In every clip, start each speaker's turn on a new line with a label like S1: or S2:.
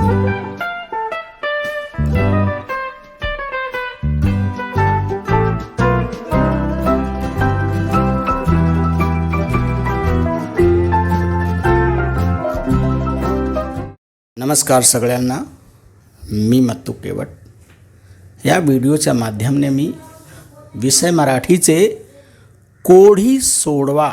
S1: नमस्कार सगळ्यांना, मी मत्तू केवट. या व्हिडिओच्या माध्यमाने मी विषय मराठीचे कोढ़ी सोडवा.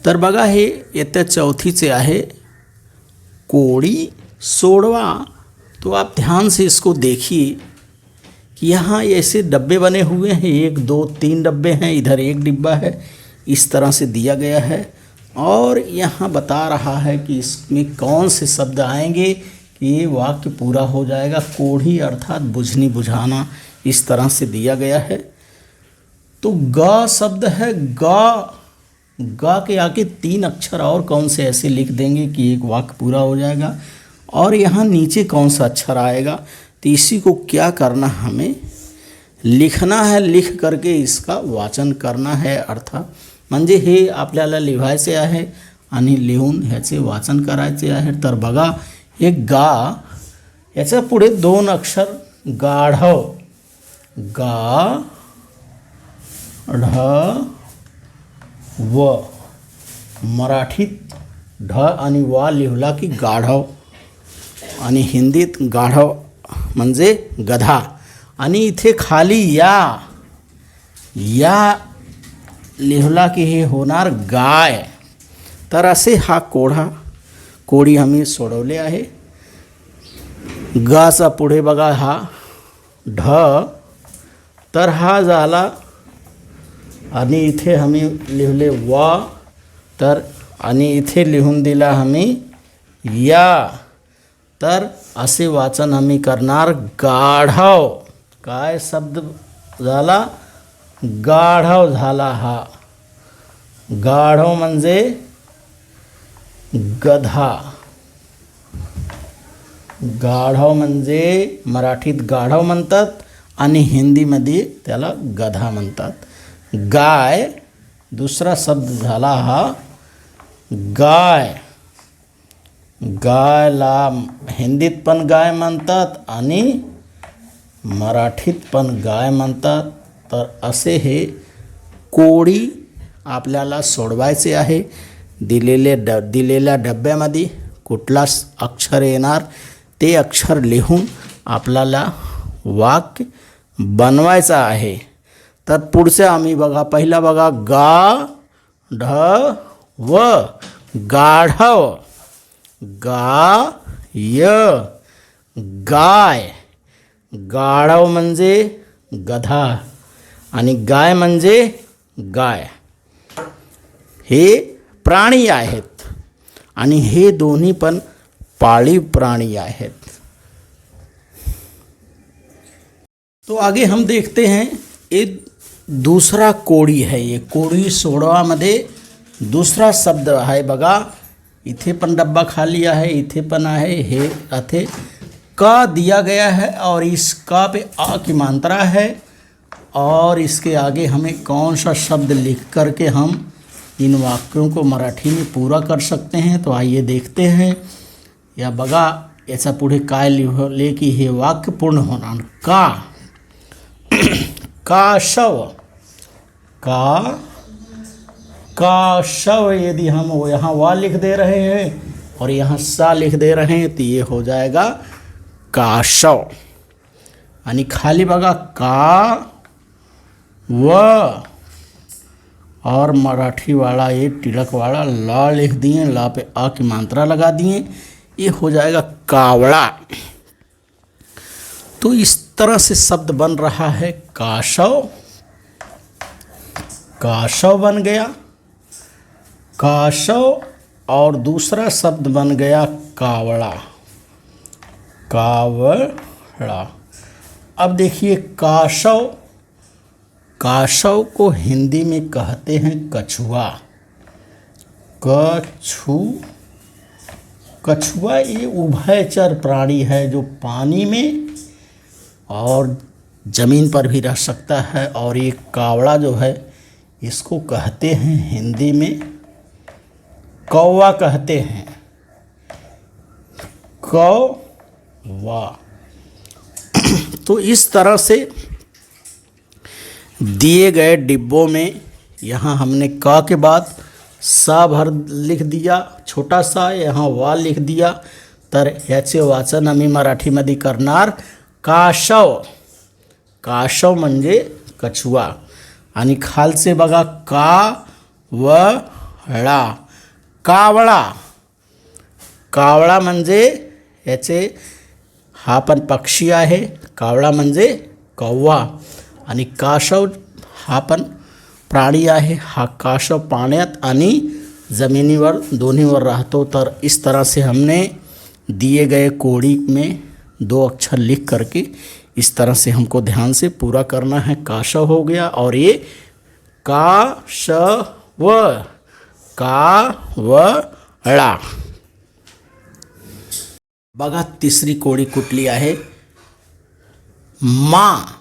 S1: तर बघा, हे इयत्ता चौथीचे आहे. कोढ़ी सोडवा. तो आप ध्यान से इसको देखिए कि यहाँ ऐसे डब्बे बने हुए हैं. 1 2 3 डब्बे हैं, इधर एक डिब्बा है. इस तरह से दिया गया है और यहाँ बता रहा है कि इसमें कौन से शब्द आएंगे कि ये वाक्य पूरा हो जाएगा. कोढ़ी अर्थात बुझनी बुझाना, इस तरह से दिया गया है. तो ग शब्द है. ग के आगे 3 अक्षर और कौन से ऐसे लिख देंगे कि एक वाक्य पूरा हो जाएगा. और यहाँ नीचे कौन सा अक्षर आएगा, तो इसी को क्या करना, हमें लिखना है. लिख करके इसका वाचन करना है. अर्थात म्हणजे हे आपल्याला लिहायचे आहे आणि लिहून ह्याचे वाचन करायचे आहे. तर बघा, हे गा, याच्या पुढे 2 अक्षर गाढव. गा ढ व. मराठीत ढ आणि वा लिहिला की गाढव, आणि हिंदीत गाढव म्हणजे गधा. आणि इथे खाली या लिहिला की हे होणार गाय. तर असे हा कोढ़ी आम्ही सोडवले आहे. गाचा पुढे बघा हा ढ, तर हा झाला. आणि इथे आम्ही लिहिले वा, तर आणि इथे लिहून दिला आम्ही या. तर असे वाचन आम्ही करणार गाढव. काय शब्द झाला? गाढव झाला. हा गाढव म्हणजे गधा. गाढव म्हणजे मराठीत गाढव म्हणतात आणि हिंदीमध्ये त्याला गधा म्हणतात. गाय दुसरा शब्द झाला हा गाय. गायला हिंदीत पण गाय म्हणतात आणि मराठीत पण गाय म्हणतात. तर असे हे कोढ़ी आपल्याला सोडवायचे आहे. दिलेल्या डब्यामध्ये कुठला अक्षर येणार ते अक्षर लिहून आपल्याला वाक्य बनवायचं आहे. तर पुढचे आम्ही बघा, पहिला बघा गा ढ व. गाढव. गा य गाय. गाढव म्हणजे गधा आणि गाय म्हणजे गाय. हे प्राणी आहेत आणि हे दोन्ही पण पाळीव प्राणी आहेत. तो आगे हम देखते हैं, एक दूसरा कोढ़ी है. ये कोढ़ी सोडवामध्ये दुसरा शब्द आहे. बघा, इथे पण डब्बा खाली आहे, इथे पण आहे. हे अथे का दिया गया है और इस का पे आ की मात्रा है. और इसके आगे हमें कौन सा शब्द लिख करके हम इन वाक्यों को मराठी में पूरा कर सकते हैं. तो आइए देखते हैं. या बघा, याचा पुढे काय लिहिले की हे वाक्य पूर्ण होणार. काशव. काशव. यदि हम वो यहाँ वा लिख दे रहे हैं और यहाँ सा लिख दे रहे हैं तो ये हो जाएगा काशव. आणि खाली बघा का व, और मराठी वाला ये तिलक वाला ला लिख दिए, ला पे आ की मात्रा लगा दिए, ये हो जाएगा कावड़ा. तो इस तरह से शब्द बन रहा है काशव. काशव बन गया काशव. और दूसरा शब्द बन गया कावड़ा. कावड़ा. अब देखिए काशव. काशव को हिंदी में कहते हैं कछुआ. कछुआ ये उभयचर प्राणी है जो पानी में और ज़मीन पर भी रह सकता है. और ये कावड़ा जो है इसको कहते हैं हिंदी में कौवा कहते हैं. कौवा। तो इस तरह से दिए गए डिब्बों में यहाँ हमने क के बाद सा भर लिख दिया, छोटा सा, यहाँ वा लिख दिया। तर ह्याचे वाचन आम्ही मराठीमध्ये करणार काशव। काशव म्हणजे कछुआ। आणि खालचे बघा कावळा, कावळा। कावळा म्हणजे याचे हा पण पक्षी आहे, कावळा म्हणजे कौवा। आणि कासव हा पण प्राणी आहे। हा कासव पाण्यात आणि ज़मीनीवर दोन्हीवर रहतो। तर इस तरह से हमने दिए गए कोड़ी में 2 अक्षर लिख करके इस तरह से हमको ध्यान से पूरा करना है। काशव हो गया और ये काशव, कावळा। बघा तीसरी कोड़ी कुठली आहे, माँ।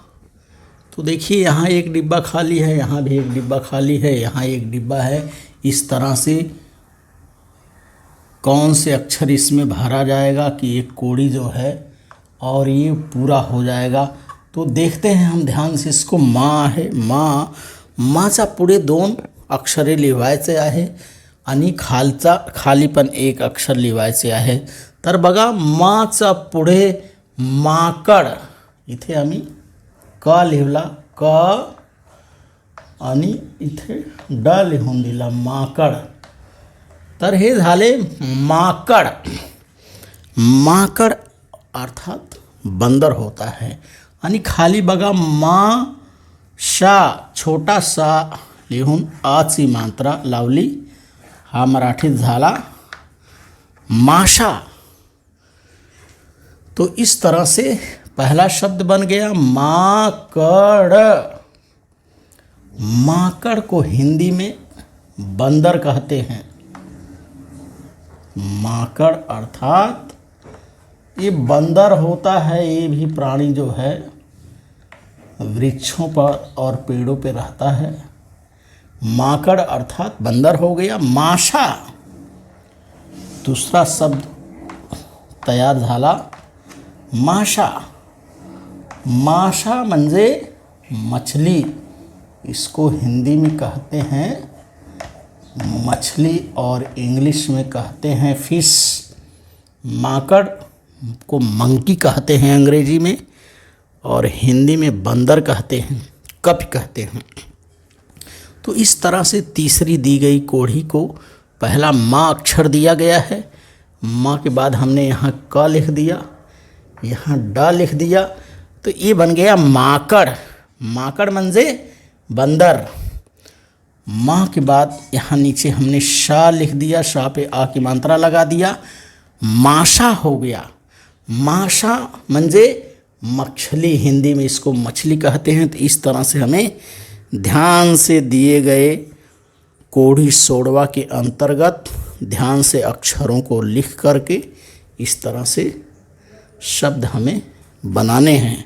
S1: तो देखिए यहाँ एक डिब्बा खाली है, यहाँ भी एक डिब्बा खाली है, यहाँ एक डिब्बा है। इस तरह से कौन से अक्षर इसमें भरा जाएगा कि एक कोड़ी जो है और ये पूरा हो जाएगा। तो देखते हैं हम ध्यान से। इसको माँ है, माँ। माँचा पुढे 2 अक्षरे लिहायचे आहे आणि खाली पण एक अक्षर लिहायचे आहे। तर बघा माँचा पुढे माकड, इथे आम्ही क लिहिला, क आणि इथे ड लिहून दिला, माकड। तर हे झाले माकड। माकड अर्थात बंदर होता है। आणि खाली बघा माशा, छोटा सा लिहून आची मात्रा लावली, हा मराठीत झाला माशा। तो इस तरह से पहला शब्द बन गया माकड़। माकड़ को हिंदी में बंदर कहते हैं। माकड़ अर्थात ये बंदर होता है। ये भी प्राणी जो है वृक्षों पर और पेड़ों पे रहता है। माकड़ अर्थात बंदर हो गया। माशा, दूसरा शब्द तयार झाला, माशा। माशा म्हणजे मछली, इसको हिंदी में कहते हैं मछली और इंग्लिश में कहते हैं फिश। माकड़ को मंकी कहते हैं अंग्रेजी में और हिंदी में बंदर कहते हैं, कप कहते हैं। तो इस तरह से तीसरी दी गई कोढ़ी को पहला माँ अक्षर दिया गया है। माँ के बाद हमने यहाँ क लिख दिया, यहाँ ड लिख दिया, तो ये बन गया माकड़। माकड़ म्हणजे बंदर। माँ के बाद यहाँ नीचे हमने शा लिख दिया, शा पे आ की मात्रा लगा दिया, माशा हो गया। माशा म्हणजे मछली, हिंदी में इसको मछली कहते हैं। तो इस तरह से हमें ध्यान से दिए गए कोढ़ी सोड़वा के अंतर्गत ध्यान से अक्षरों को लिख करके इस तरह से शब्द हमें बनाने हैं।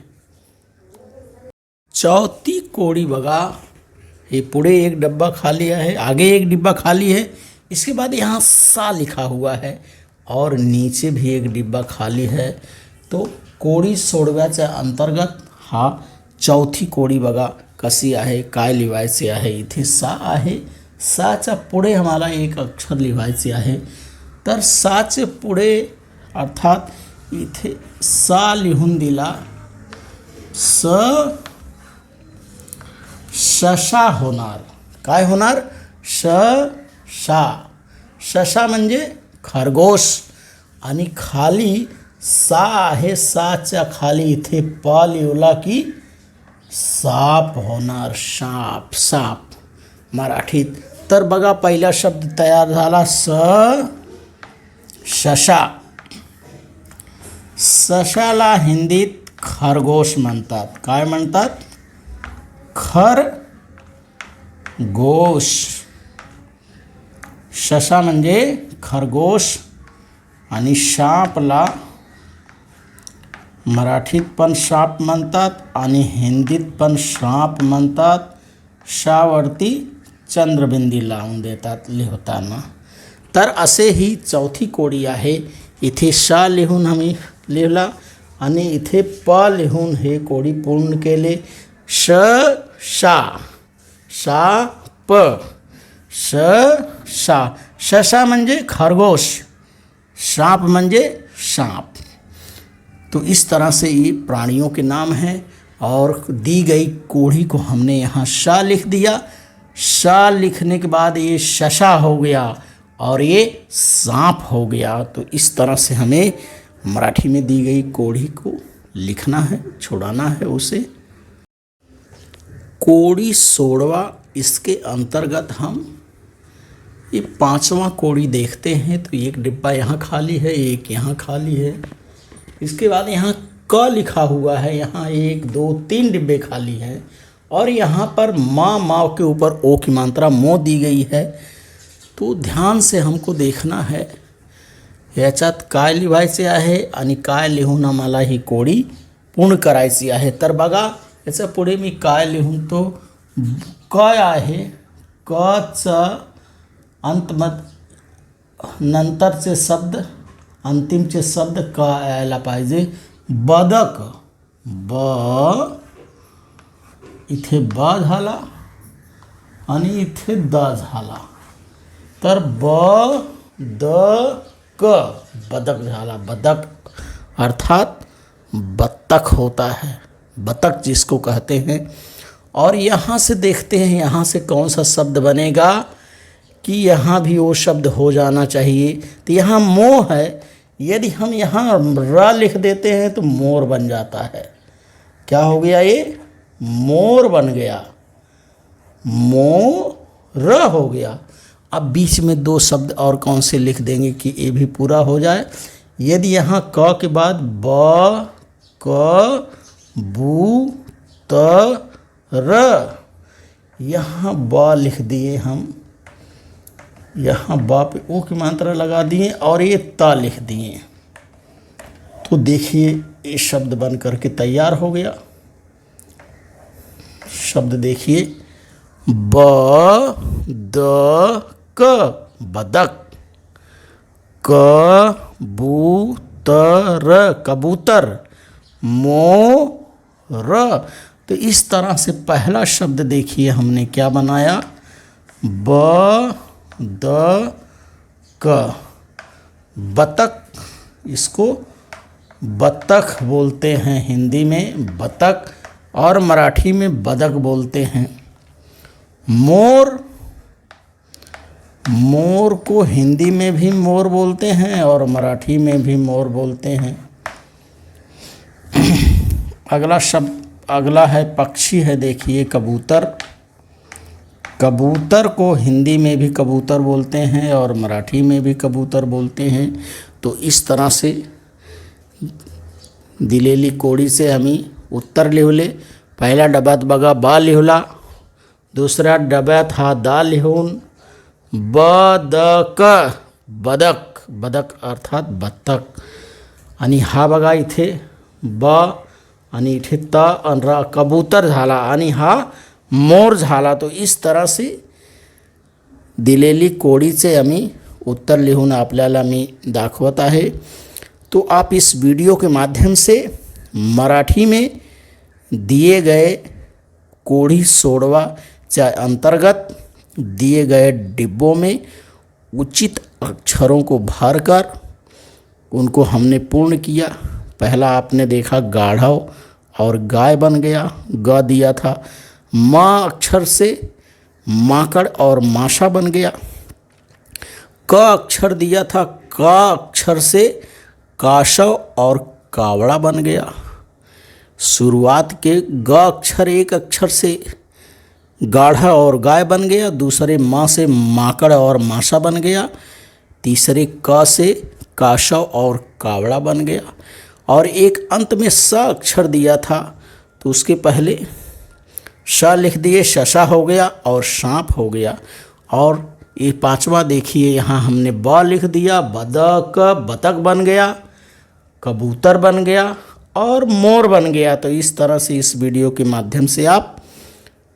S1: चौथी कोड़ी बघा, ये पुढे एक डब्बा खाली है, आगे एक डिब्बा खाली है, इसके बाद यहाँ सा लिखा हुआ है और नीचे भी एक डिब्बा खाली है। तो कोड़ी सोडव्याच्या अंतर्गत हा चौथी कोड़ी बघा कशी आहे, काय लिहायचे आहे। इथे सा आहे, साच्या पुढे आम्हाला एक अक्षर लिहायचे आहे। तर साचे पुढे अर्थात इथे सा लिहून दिला, शशा होणार। काय होणार? शशा। शशा म्हणजे खरगोश। आणि खाली सा आहे, साच्या खाली इथे प लिवला की साप होणार, साप, साप मराठीत। तर बघा पहिला शब्द तयार झाला शशा। सशाला हिंदीत खरगोश म्हणतात। काय म्हणतात? खरगोश। शशा म्हणजे खरगोश आणि सापला मराठीत पण साप म्हणतात आणि हिंदीत पण साप म्हणतात। शावरती चंद्रबिंदी लावून देतात लिहिताना। तर असे ही चौथी कोडी आहे। इथे शा लिहून आम्ही लिहिला आणि इथे प लिहून हे कोडी पूर्ण केले. श शा शा प श शा. शशा म्हणजे खरगोश, सांप म्हणजे सांप. तो इस तरह से ये प्राणियों के नाम हैं. और दी गई कोढ़ी को हमने यहाँ शा लिख दिया. शा लिखने के बाद ये शशा हो गया और ये सांप हो गया. तो इस तरह से हमें मराठी में दी गई कोढ़ी को लिखना है, छुड़ाना है उसे. कोड़ी सोड़वा, इसके अंतर्गत हम ये 5वां कोड़ी देखते हैं. तो एक डिब्बा यहाँ खाली है, एक यहाँ खाली है. इसके बाद यहाँ क लिखा हुआ है, यहाँ 1 2 3 डिब्बे खाली हैं. और यहाँ पर माँ के ऊपर ओ की मात्रा मो दी गई है. तो ध्यान से हमको देखना है. याच्यात काय लिहायचे आहे आणि काय लिहून आम्हाला ही कोडी पूर्ण करायची आहे. तर बघा याच्या पुढे मी काय लिहून तो काय आहे. कचा नंतरचे शब्द, अंतिमचे शब्द का यायला पाहिजे. बदक, ब इथे ब झाला आणि इथे द झाला. तर ब द क बदक झाला. बदक अर्थात बत्तख होता है, बतख जिसको कहते हैं. और यहाँ से देखते हैं यहाँ से कौन सा शब्द बनेगा कि यहाँ भी वो शब्द हो जाना चाहिए. तो यहाँ मोह है, यदि हम यहाँ र लिख देते हैं तो मोर बन जाता है. क्या हो गया, ये मोर बन गया, मोर हो गया. अब बीच में 2 शब्द और कौन से लिख देंगे कि ये भी पूरा हो जाए. यदि यहाँ क के बाद ब क बू त र, यहाँ ब लिख दिए हम, यहाँ ब पे ओ की मात्रा लगा दिए और ये त लिख दिए. तो देखिए ये शब्द बन करके तैयार हो गया. शब्द देखिए, ब द क बदक, कबूतर कबूतर, मोर. तो इस तरह से पहला शब्द देखिए हमने क्या बनाया. ब द क बतख, इसको बतख बोलते हैं हिंदी में, बतख, और मराठी में बदक बोलते हैं. मोर, मोर को हिंदी में भी मोर बोलते हैं और मराठी में भी मोर बोलते हैं. अगला शब्द, अगला है पक्षी है. देखिए कबूतर, कबूतर को हिंदी में भी कबूतर बोलते हैं और मराठी में भी कबूतर बोलते हैं. तो इस तरह से दिलेली कोडी से आम्ही उत्तर लिहिले. पहिल्या डब्यात बघा बा लिहिला, दुसऱ्या डब्यात हा दा लिहून बदक, बदक, बदक अर्थात बत्तख. आणि हा बघा इथे ब आणि इथे त आणि र, कबूतर झाला आणि हा मोर झाला. तो इस तरह से दिलेली कोडीचे आम्ही उत्तर लिहून आपल्याला मी दाखवत आहे. तो आप इस वीडियो के माध्यम से मराठी में दिए गए कोढ़ी सोड़वा के अंतर्गत दिए गए डिब्बों में उचित अक्षरों को भरकर उनको हमने पूर्ण किया. पहला आपने देखा गाढ़व और गाय बन गया, ग दिया था. माँ अक्षर से माकड़ और माशा बन गया. क अक्षर दिया था, क अक्षर से काशव और कावड़ा बन गया. शुरुआत के ग अक्षर एक अक्षर से गाढ़ा और गाय बन गया. दूसरे माँ से माकड़ और माशा बन गया. तीसरे क से काशव और कावड़ा बन गया. और एक अंत में स अक्षर दिया था तो उसके पहले श लिख दिए, शशा हो गया और सांप हो गया. और ये 5वां देखिए, यहाँ हमने ब लिख दिया, बदक, बतख बन गया, कबूतर बन गया और मोर बन गया. तो इस तरह से इस वीडियो के माध्यम से आप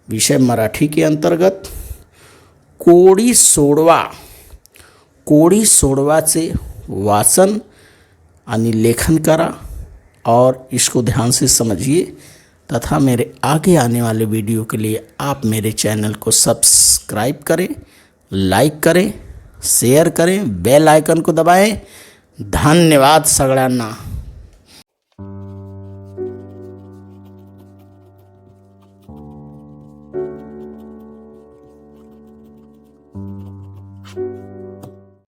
S1: विषय मराठी के अंतर्गत कोड़ी सोड़वा, कोड़ी सोड़वा से वाचन आणि लेखन करा और इसको ध्यान से समझिए तथा मेरे आगे आने वाले वीडियो के लिए आप मेरे चैनल को सब्सक्राइब करें, लाइक करें, शेयर करें, बेल आइकन को दबाएं। धन्यवाद सगळ्यांना।